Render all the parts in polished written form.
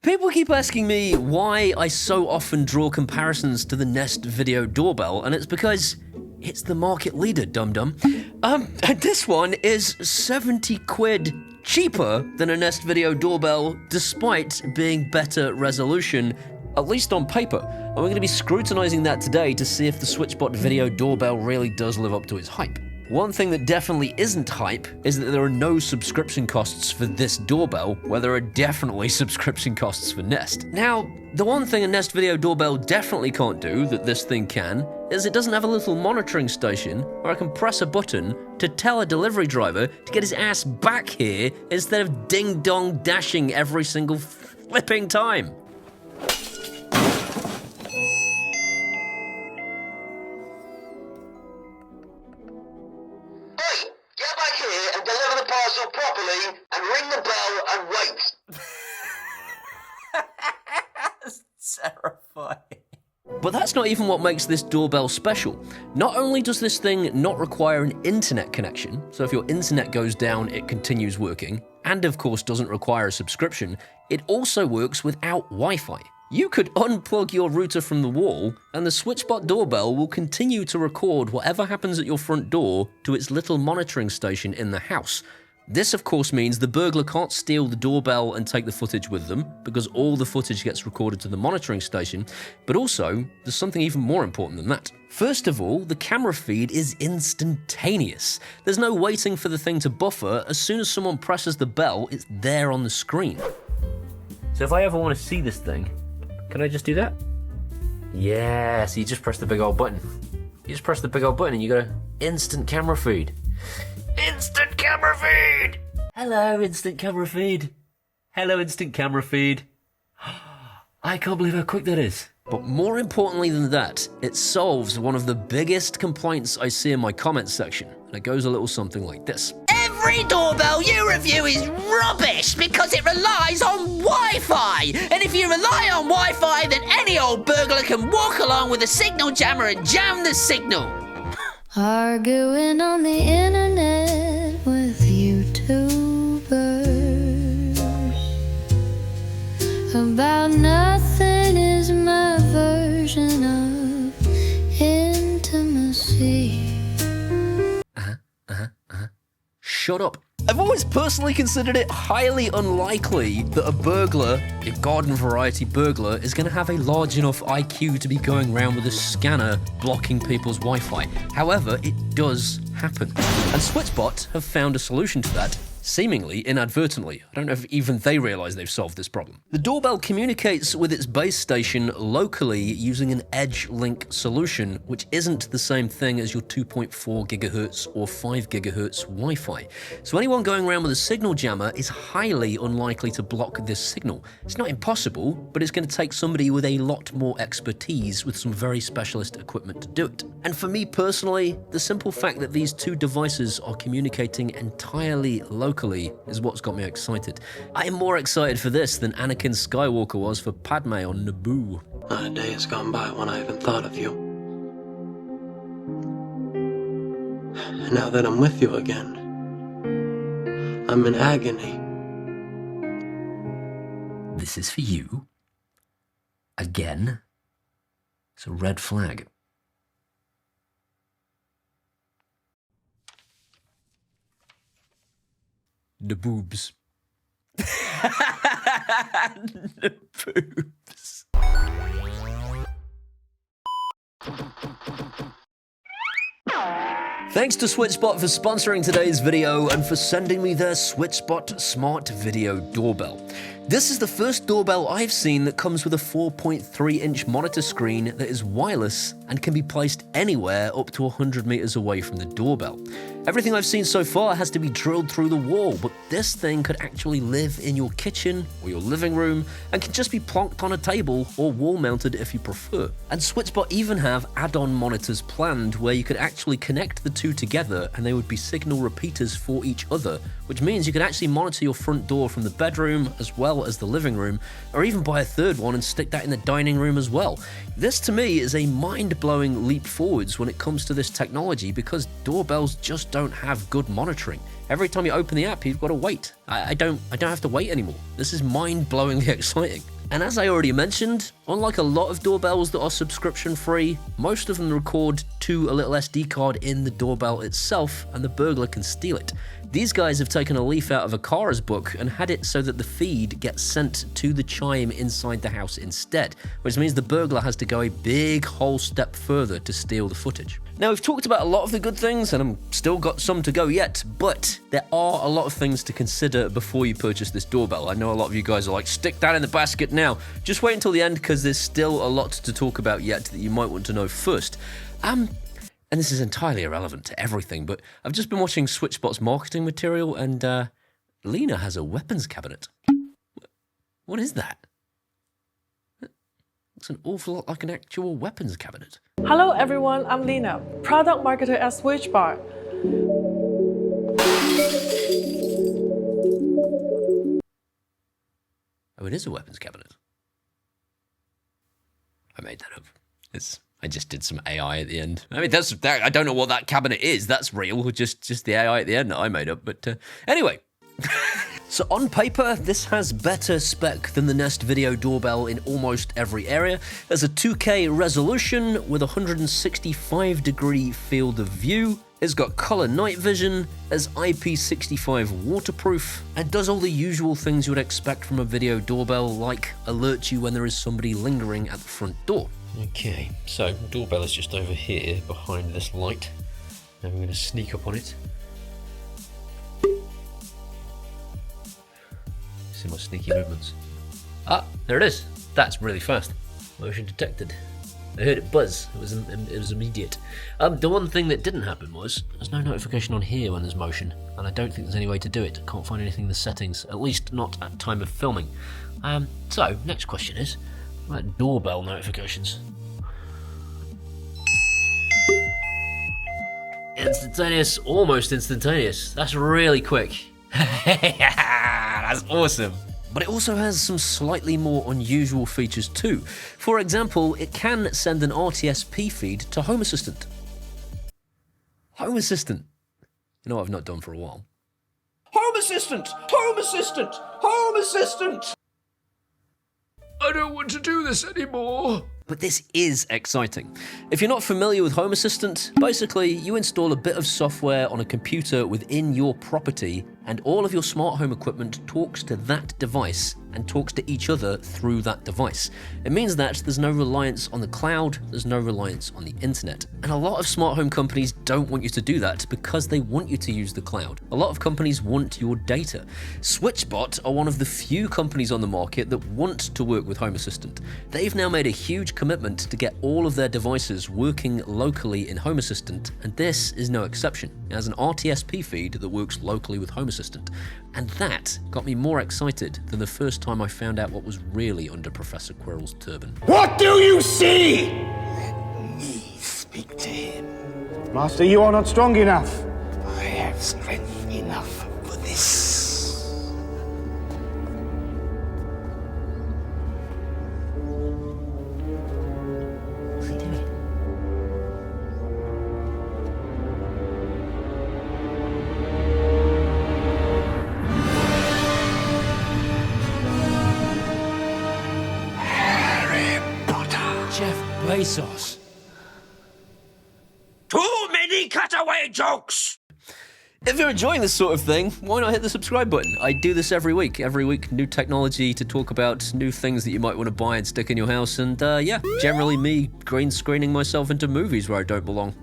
People keep asking me why I so often draw comparisons to the Nest Video Doorbell, and it's because it's the market leader, dum-dum. This one is 70 quid cheaper than a Nest Video Doorbell, despite being better resolution, at least on paper. And we're going to be scrutinizing that today to see if the SwitchBot Video Doorbell really does live up to its hype. One thing that definitely isn't hype is that there are no subscription costs for this doorbell, where there are definitely subscription costs for Nest. Now, the one thing a Nest Video Doorbell definitely can't do that this thing can, is it doesn't have a little monitoring station where I can press a button to tell a delivery driver to get his ass back here instead of ding-dong dashing every single flipping time. Properly and ring the bell and wait. That's terrifying. But that's not even what makes this doorbell special. Not only does this thing not require an internet connection, so if your internet goes down, it continues working, and of course doesn't require a subscription, it also works without Wi-Fi. You could unplug your router from the wall, and the SwitchBot Doorbell will continue to record whatever happens at your front door to its little monitoring station in the house. This, of course, means the burglar can't steal the doorbell and take the footage with them, because all the footage gets recorded to the monitoring station, but also, there's something even more important than that. First of all, the camera feed is instantaneous. There's no waiting for the thing to buffer. As soon as someone presses the bell, it's there on the screen. So if I ever want to see this thing, can I just do that? Yeah, so you just press the big old button. You just press the big old button and you got an instant camera feed. Instant camera feed! Hello, instant camera feed. Hello, instant camera feed. I can't believe how quick that is. But more importantly than that, it solves one of the biggest complaints I see in my comments section. And it goes a little something like this. Every doorbell you review is rubbish because it relies on Wi-Fi. And if you rely on Wi-Fi, then any old burglar can walk along with a signal jammer and jam the signal. Arguing on the internet with YouTubers about nothing is my version of intimacy. Shut up. I've always personally considered it highly unlikely that a burglar, a garden variety burglar, is going to have a large enough IQ to be going around with a scanner blocking people's Wi-Fi. However, it does happen. And SwitchBot have found a solution to that, seemingly inadvertently. I don't know if even they realize they've solved this problem. The doorbell communicates with its base station locally using an edge link solution, which isn't the same thing as your 2.4 gigahertz or 5 gigahertz Wi-Fi. So anyone going around with a signal jammer is highly unlikely to block this signal. It's not impossible, but it's going to take somebody with a lot more expertise with some very specialist equipment to do it. And for me personally, the simple fact that these two devices are communicating entirely locally is what's got me excited. I am more excited for this than Anakin Skywalker was for Padme on Naboo. Not a day has gone by when I haven't thought of you. And now that I'm with you again, I'm in agony. This is for you. Again. It's a red flag. The boobs. The boobs. Thanks to SwitchBot for sponsoring today's video and for sending me their SwitchBot Smart Video Doorbell. This is the first doorbell I've seen that comes with a 4.3-inch monitor screen that is wireless and can be placed anywhere up to 100 meters away from the doorbell. Everything I've seen so far has to be drilled through the wall, but this thing could actually live in your kitchen or your living room and can just be plonked on a table or wall-mounted if you prefer. And SwitchBot even have add-on monitors planned where you could actually connect the two together and they would be signal repeaters for each other, which means you could actually monitor your front door from the bedroom as well as the living room, or even buy a third one and stick that in the dining room as well. This to me is a mind mind-blowing leap forwards when it comes to this technology because doorbells just don't have good monitoring. Every time you open the app, you've got to wait. I don't have to wait anymore. This is mind-blowingly exciting. And as I already mentioned, unlike a lot of doorbells that are subscription-free, most of them record to a little SD card in the doorbell itself, and the burglar can steal it. These guys have taken a leaf out of a Kara's book and had it so that the feed gets sent to the chime inside the house instead, which means the burglar has to go a big whole step further to steal the footage. Now, we've talked about a lot of the good things, and I've still got some to go yet, but there are a lot of things to consider before you purchase this doorbell. I know a lot of you guys are like, stick that in the basket now. Just wait until the end, because there's still a lot to talk about yet that you might want to know first. And this is entirely irrelevant to everything, but I've just been watching SwitchBot's marketing material, and Lena has a weapons cabinet. What is that? Looks an awful lot like an actual weapons cabinet. Hello everyone, I'm Lena, product marketer at SwitchBot. Oh, it is a weapons cabinet. I made that up. I just did some AI at the end. I mean, I don't know what that cabinet is. That's real. Just the AI at the end that I made up. But anyway. So on paper, this has better spec than the Nest Video Doorbell in almost every area. There's a 2K resolution with 165-degree field of view. It's got color night vision, is IP65 waterproof, and does all the usual things you would expect from a video doorbell, like alert you when there is somebody lingering at the front door. Okay, so the doorbell is just over here behind this light. Now I'm going to sneak up on it. See my sneaky movements. Ah, there it is. That's really fast. Motion detected. I heard it buzz. It was immediate. The one thing that didn't happen was there's no notification on here when there's motion, and I don't think there's any way to do it. Can't find anything in the settings, at least not at time of filming. So next question is about doorbell notifications. Instantaneous, almost instantaneous. That's really quick. That's awesome. But it also has some slightly more unusual features too. For example, it can send an RTSP feed to Home Assistant. Home Assistant. You know what I've not done for a while? Home Assistant! Home Assistant! Home Assistant! I don't want to do this anymore. But this is exciting. If you're not familiar with Home Assistant, basically you install a bit of software on a computer within your property, and all of your smart home equipment talks to that device and talks to each other through that device. It means that there's no reliance on the cloud, there's no reliance on the internet. And a lot of smart home companies don't want you to do that because they want you to use the cloud. A lot of companies want your data. SwitchBot are one of the few companies on the market that want to work with Home Assistant. They've now made a huge commitment to get all of their devices working locally in Home Assistant, and this is no exception. It has an RTSP feed that works locally with Home Assistant. And that got me more excited than the first time I found out what was really under Professor Quirrell's turban. What do you see? Let me speak to him. Master, you are not strong enough. I have strength enough for this. What's he doing? Jeff Bezos. Too many cutaway jokes! If you're enjoying this sort of thing, why not hit the subscribe button? I do this every week. Every week, new technology to talk about, new things that you might want to buy and stick in your house, and yeah, generally me green screening myself into movies where I don't belong.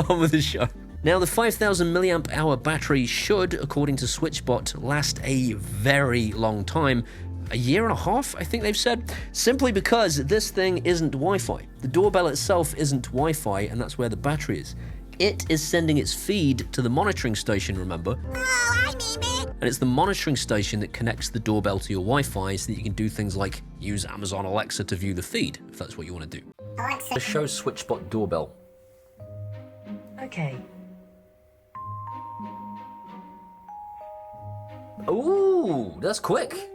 On with the show. Now, the 5,000 milliamp hour battery should, according to SwitchBot, last a very long time. A year and a half, I think they've said, simply because this thing isn't Wi-Fi. The doorbell itself isn't Wi-Fi, and that's where the battery is. It is sending its feed to the monitoring station, remember? And it's the monitoring station that connects the doorbell to your Wi-Fi so that you can do things like use Amazon Alexa to view the feed, if that's what you want to do. Alexa. Show SwitchBot Doorbell. Okay. Ooh, that's quick.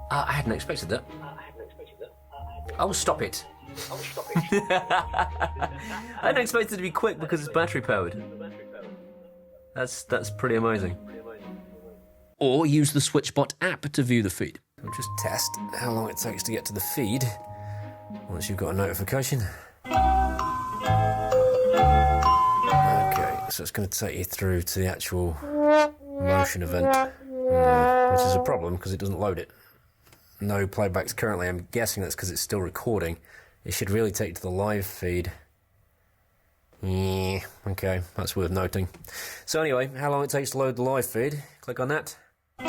I hadn't expected that. Oh, stop it. I didn't expect it to be quick because it's battery powered. That's pretty amazing. Or use the SwitchBot app to view the feed. We'll just test how long it takes to get to the feed once you've got a notification. Okay, so it's going to take you through to the actual motion event, which is a problem because it doesn't load it. No playbacks currently. I'm guessing that's because it's still recording. It should really take you to the live feed. Yeah, okay, that's worth noting. So anyway, how long it takes to load the live feed? Click on that. Loading.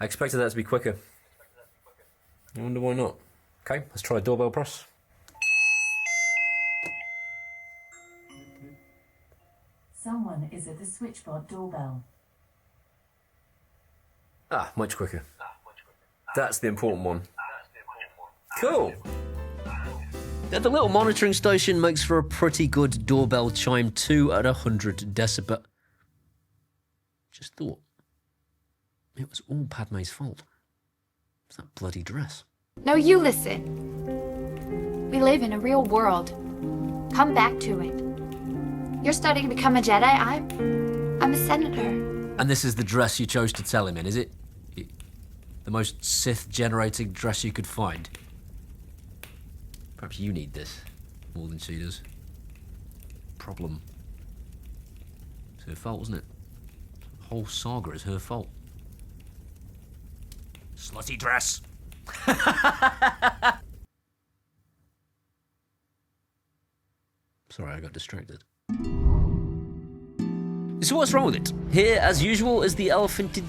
I expected that to be quicker. I wonder why not. Okay, let's try a doorbell press. Someone is at the SwitchBot Doorbell. Ah, much quicker. That's the important one. Cool. Now, the little monitoring station makes for a pretty good doorbell chime too at 100 decibel. Just thought it was all Padme's fault. It's that bloody dress. No, you listen. We live in a real world. Come back to it. You're starting to become a Jedi. I'm a senator. And this is the dress you chose to tell him in, is it? The most Sith-generating dress you could find. Perhaps you need this more than she does. Problem. It's her fault, isn't it? The whole saga is her fault. Slutty dress. Sorry, I got distracted. So what's wrong with it? Here, as usual, is the elephant in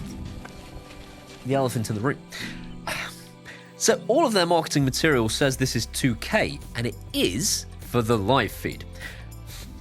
the room. So all of their marketing material says this is 2K, and it is for the live feed.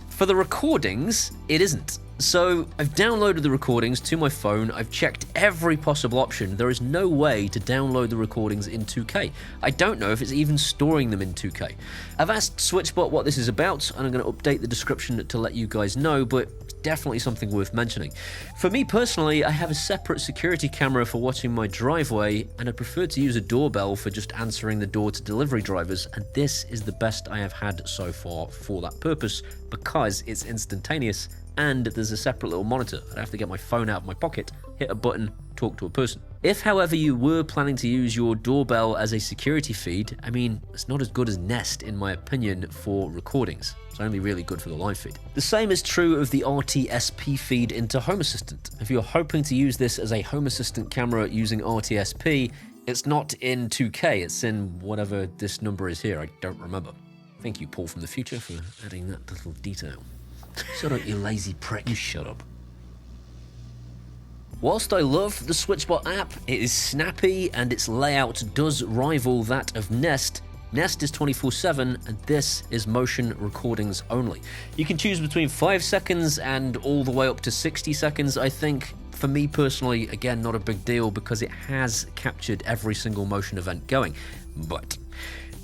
For the recordings, it isn't. So I've downloaded the recordings to my phone, I've checked every possible option. There is no way to download the recordings in 2K. I don't know if it's even storing them in 2K. I've asked SwitchBot what this is about, and I'm going to update the description to let you guys know, but it's definitely something worth mentioning. For me personally, I have a separate security camera for watching my driveway, and I prefer to use a doorbell for just answering the door to delivery drivers, and this is the best I have had so far for that purpose, because it's instantaneous and there's a separate little monitor. I'd have to get my phone out of my pocket, hit a button, talk to a person. If, however, you were planning to use your doorbell as a security feed, I mean, it's not as good as Nest, in my opinion, for recordings. It's only really good for the live feed. The same is true of the RTSP feed into Home Assistant. If you're hoping to use this as a Home Assistant camera using RTSP, it's not in 2K, it's in whatever this number is here, I don't remember. Thank you, Paul from the future, for adding that little detail. Shut up, you lazy prick. You shut up. Whilst I love the SwitchBot app, it is snappy and its layout does rival that of Nest. Nest is 24/7 and this is motion recordings only. You can choose between 5 seconds and all the way up to 60 seconds, I think. For me personally, again, not a big deal because it has captured every single motion event going. But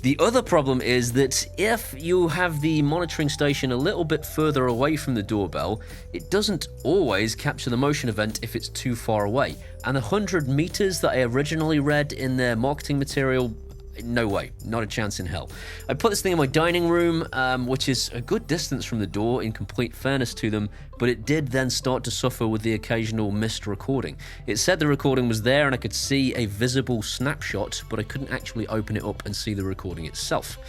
the other problem is that if you have the monitoring station a little bit further away from the doorbell, it doesn't always capture the motion event if it's too far away. And the 100 meters that I originally read in their marketing material, no way, not a chance in hell. I put this thing in my dining room, which is a good distance from the door in complete fairness to them, but it did then start to suffer with the occasional missed recording. It said the recording was there and I could see a visible snapshot, but I couldn't actually open it up and see the recording itself.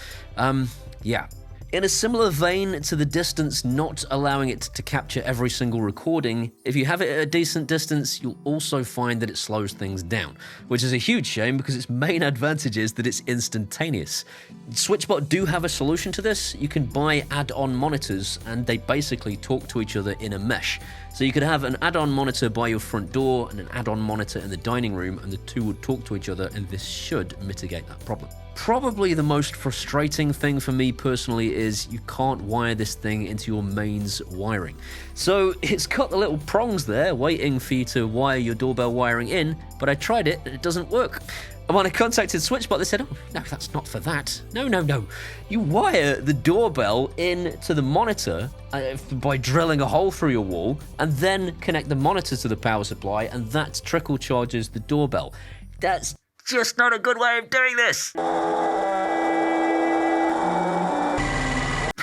Yeah. In a similar vein to the distance not allowing it to capture every single recording, if you have it at a decent distance, you'll also find that it slows things down, which is a huge shame because its main advantage is that it's instantaneous. SwitchBot do have a solution to this. You can buy add-on monitors and they basically talk to each other in a mesh. So you could have an add-on monitor by your front door and an add-on monitor in the dining room and the two would talk to each other and this should mitigate that problem. Probably the most frustrating thing for me personally is you can't wire this thing into your mains wiring. So it's got the little prongs there waiting for you to wire your doorbell wiring in, but I tried it and it doesn't work. And when I contacted SwitchBot, they said, oh, no, that's not for that. No. You wire the doorbell into the monitor by drilling a hole through your wall, and then connect the monitor to the power supply, and that trickle charges the doorbell. That's just not a good way of doing this.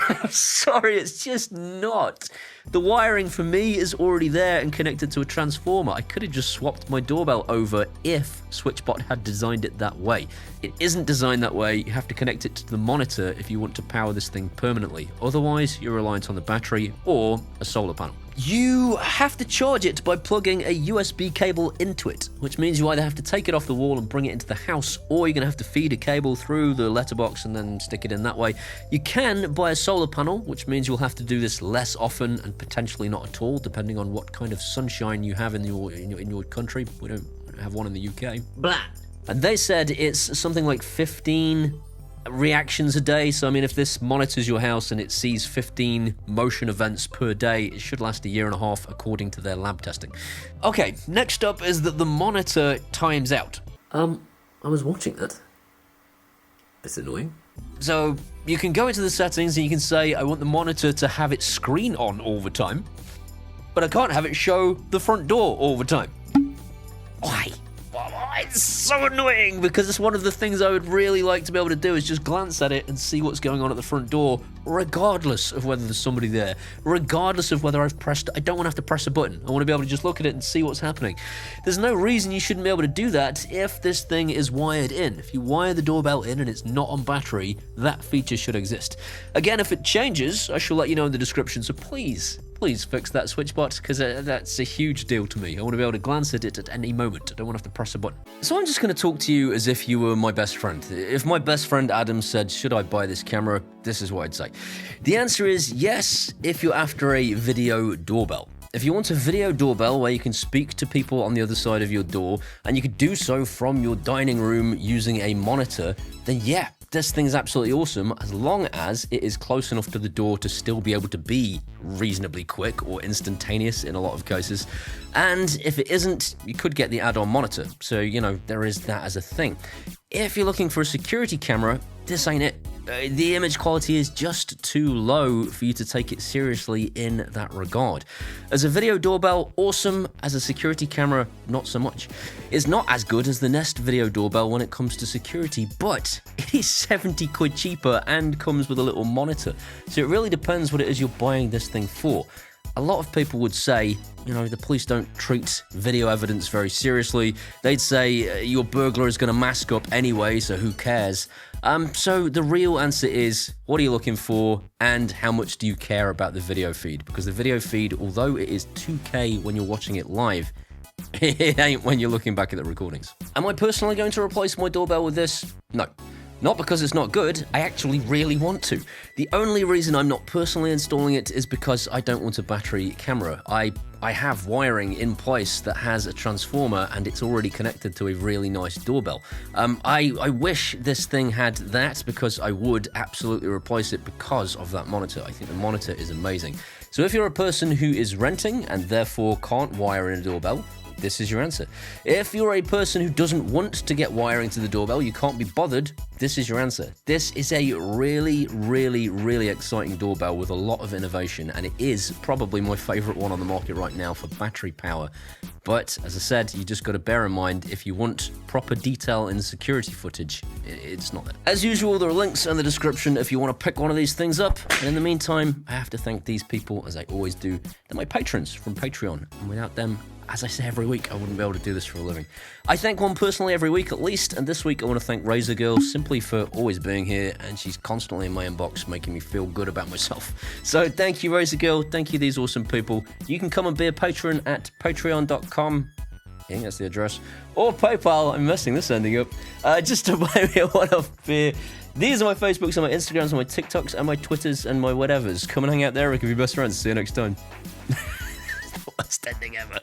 I'm sorry, it's just not. The wiring for me is already there and connected to a transformer. I could have just swapped my doorbell over if SwitchBot had designed it that way. It isn't designed that way. You have to connect it to the monitor if you want to power this thing permanently. Otherwise, you're reliant on the battery or a solar panel. You have to charge it by plugging a USB cable into it, which means you either have to take it off the wall and bring it into the house, or you're going to have to feed a cable through the letterbox and then stick it in that way. You can buy a solar panel, which means you'll have to do this less often and potentially not at all, depending on what kind of sunshine you have in your country. We don't have one in the UK. Blah. And they said it's something like 15 reactions a day. So I mean, if this monitors your house and it sees 15 motion events per day, it should last a year and a half according to their lab testing. Okay, next up is that the monitor times out. I was watching that. It's annoying. So you can go into the settings and you can say, I want the monitor to have its screen on all the time, but I can't have it show the front door all the time. Why? It's so annoying, because it's one of the things I would really like to be able to do is just glance at it and see what's going on at the front door, regardless of whether there's somebody there, regardless of whether I've pressed. I don't want to have to press a button. I want to be able to just look at it and see what's happening. There's no reason you shouldn't be able to do that if this thing is wired in. If you wire the doorbell in and it's not on battery, that feature should exist. Again, if it changes, I shall let you know in the description, so please fix that SwitchBot, because that's a huge deal to me. I want to be able to glance at it at any moment. I don't want to have to press a button. So I'm just going to talk to you as if you were my best friend. If my best friend Adam said, should I buy this camera? This is what I'd say. The answer is yes, if you're after a video doorbell. If you want a video doorbell where you can speak to people on the other side of your door, and you could do so from your dining room using a monitor, then yeah, this thing's absolutely awesome, as long as it is close enough to the door to still be able to be reasonably quick or instantaneous in a lot of cases. And if it isn't, you could get the add-on monitor. So, you know, there is that as a thing. If you're looking for a security camera, this ain't it. The image quality is just too low for you to take it seriously in that regard. As a video doorbell, awesome. As a security camera, not so much. It's not as good as the Nest video doorbell when it comes to security, but it is 70 quid cheaper and comes with a little monitor. So it really depends what it is you're buying this thing for. A lot of people would say, you know, the police don't treat video evidence very seriously. They'd say your burglar is going to mask up anyway, so who cares? So the real answer is, what are you looking for, and how much do you care about the video feed? Because the video feed, although it is 2K when you're watching it live, it ain't when you're looking back at the recordings. Am I personally going to replace my doorbell with this? No. Not because it's not good, I actually really want to. The only reason I'm not personally installing it is because I don't want a battery camera. I have wiring in place that has a transformer and it's already connected to a really nice doorbell. I wish this thing had that, because I would absolutely replace it because of that monitor. I think the monitor is amazing. So if you're a person who is renting and therefore can't wire in a doorbell, this is your answer. If you're a person who doesn't want to get wiring to the doorbell, you can't be bothered, this is your answer. This is a really, really, really exciting doorbell with a lot of innovation, and it is probably my favorite one on the market right now for battery power. But as I said, you just got to bear in mind, if you want proper detail in the security footage, it's not there. As usual, there are links in the description if you want to pick one of these things up. And in the meantime, I have to thank these people, as I always do. They're my patrons from Patreon, and without them, as I say every week, I wouldn't be able to do this for a living. I thank one personally every week at least, and this week I want to thank Razor Girl simply for always being here, and she's constantly in my inbox making me feel good about myself. So thank you, Razor Girl. Thank you, these awesome people. You can come and be a patron at patreon.com. I think that's the address. Or PayPal. I'm messing this ending up. Just to buy me a one-off beer. These are my Facebooks and my Instagrams and my TikToks and my Twitters and my whatevers. Come and hang out there. We can be best friends. See you next time. It's the worst ending ever.